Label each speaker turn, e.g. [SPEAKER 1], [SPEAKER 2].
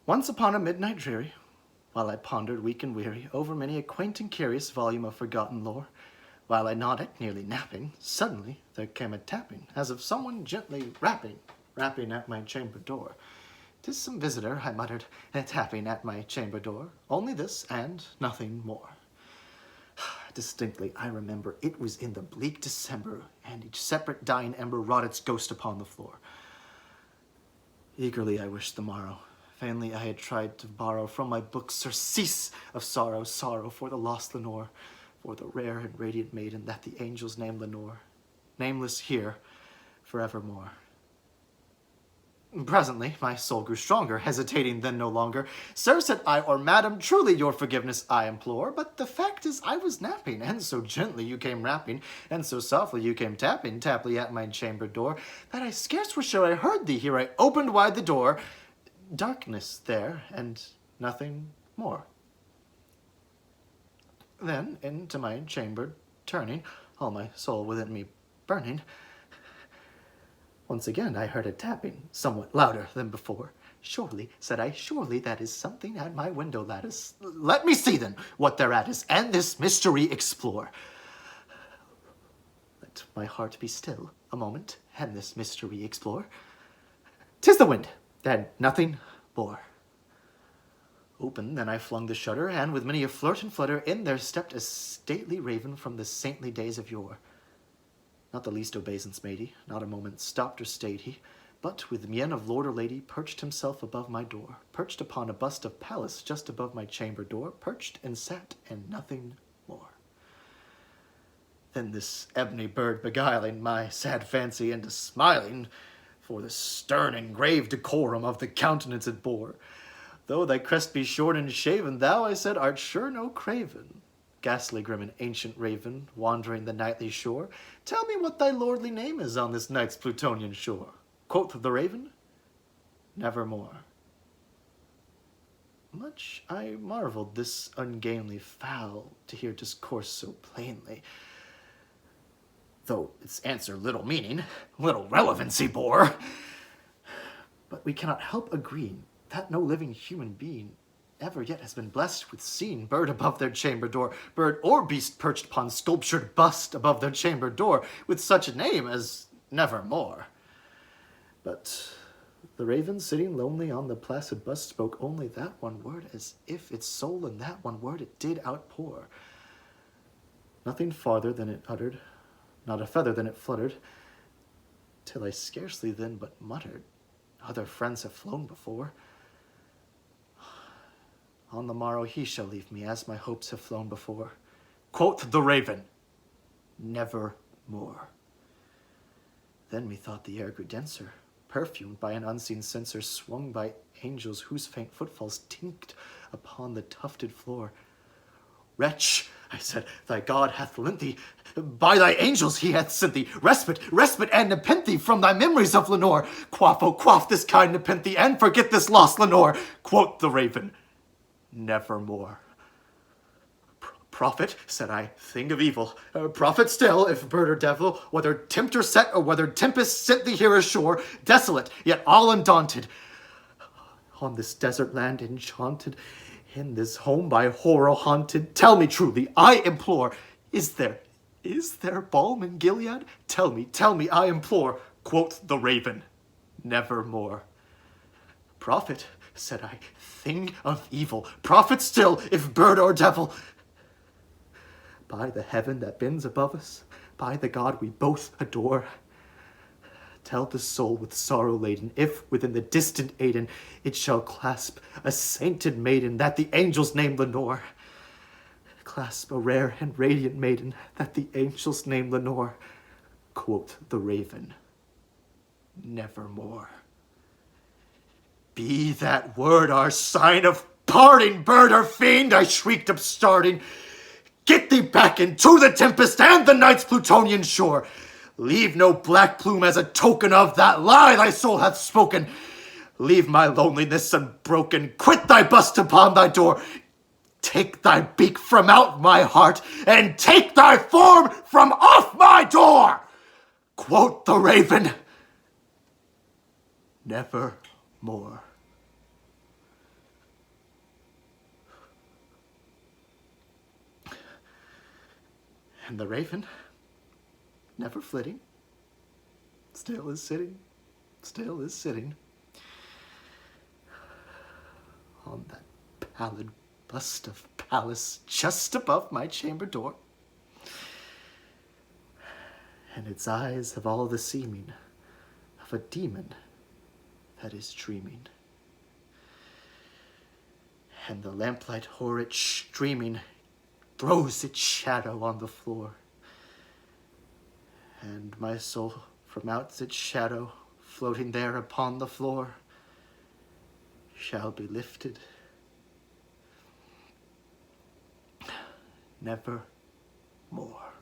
[SPEAKER 1] Once upon a midnight dreary, while I pondered weak and weary over many a quaint and curious volume of forgotten lore, while I nodded, nearly napping, suddenly there came a tapping, as of someone gently rapping at my chamber door. "'Tis some visitor," I muttered, tapping at my chamber door. "Only this, and nothing more." Distinctly I remember it was in the bleak December, and each separate dying ember wrought its ghost upon the floor. Eagerly I wished the morrow. Vainly I had tried to borrow from my book surcease of sorrow, sorrow for the lost Lenore, for the rare and radiant maiden that the angels name Lenore, nameless here forevermore. Presently my soul grew stronger, hesitating then no longer. "Sir," said I, "or madam, truly your forgiveness I implore, but the fact is I was napping, and so gently you came rapping, and so softly you came tapping at my chamber door, that I scarce was sure I heard thee. Here I opened wide the door. Darkness there, and nothing more. Then into my chamber turning, all my soul within me burning, once again I heard a tapping, somewhat louder than before. "Surely," said I, "surely that is something at my window lattice. Let me see then what thereat is, and this mystery explore. Let my heart be still a moment, and this mystery explore. 'Tis the wind, and nothing more." Open then I flung the shutter, and with many a flirt and flutter, in there stepped a stately raven from the saintly days of yore. Not the least obeisance made he, not a moment stopped or stayed he, but with mien of lord or lady perched himself above my door, perched upon a bust of Pallas just above my chamber door, perched and sat, and nothing more. Then this ebony bird beguiling my sad fancy into smiling, for the stern and grave decorum of the countenance it bore. "Though thy crest be shorn and shaven, thou," I said, "art sure no craven. Ghastly grim and ancient raven, wandering the nightly shore, tell me what thy lordly name is on this night's Plutonian shore." Quoth the raven, "Nevermore." Much I marveled this ungainly fowl to hear discourse so plainly, though its answer little meaning, little relevancy bore. But we cannot help agreeing that no living human being ever yet has been blessed with seeing bird above their chamber door, bird or beast perched upon sculptured bust above their chamber door, with such a name as Nevermore. But the raven, sitting lonely on the placid bust, spoke only that one word, as if its soul in that one word it did outpour. Nothing farther than it uttered, not a feather than it fluttered, till I scarcely then but muttered, "Other friends have flown before. On the morrow he shall leave me, as my hopes have flown before." Quoth the raven, "Nevermore." Then methought the air grew denser, perfumed by an unseen censer, swung by angels whose faint footfalls tinked upon the tufted floor. "Wretch," I said, "thy God hath lent thee, by thy angels he hath sent thee, respite and nepenthe from thy memories of Lenore. Quaff, oh quaff this kind nepenthe, and forget this lost Lenore." Quoth the raven, "Nevermore." "Prophet," said I, "thing of evil, prophet still, if bird or devil, whether tempter set or whether tempest sent thee here ashore, desolate, yet all undaunted, on this desert land enchanted, in this home by horror haunted, tell me truly, I implore, is there balm in Gilead? Tell me, I implore." Quoth the raven, "Nevermore." "Prophet," said I, "thing of evil, prophet still, if bird or devil, by the heaven that bends above us, by the God we both adore, tell the soul with sorrow laden, if within the distant Aidenn it shall clasp a sainted maiden that the angels name Lenore. Clasp a rare and radiant maiden that the angels name Lenore." Quoth the raven, "Nevermore." "Be that word our sign of parting, bird or fiend," I shrieked upstarting. "Get thee back into the tempest and the night's Plutonian shore. Leave no black plume as a token of that lie thy soul hath spoken. Leave my loneliness unbroken. Quit thy bust upon thy door. Take thy beak from out my heart, and take thy form from off my door." Quoth the raven, "Nevermore." And the raven, never flitting, still is sitting on that pallid bust of Pallas just above my chamber door. And its eyes have all the seeming of a demon that is dreaming. And the lamplight horrid streaming throws its shadow on the floor. And my soul from out its shadow, floating there upon the floor, shall be lifted never more.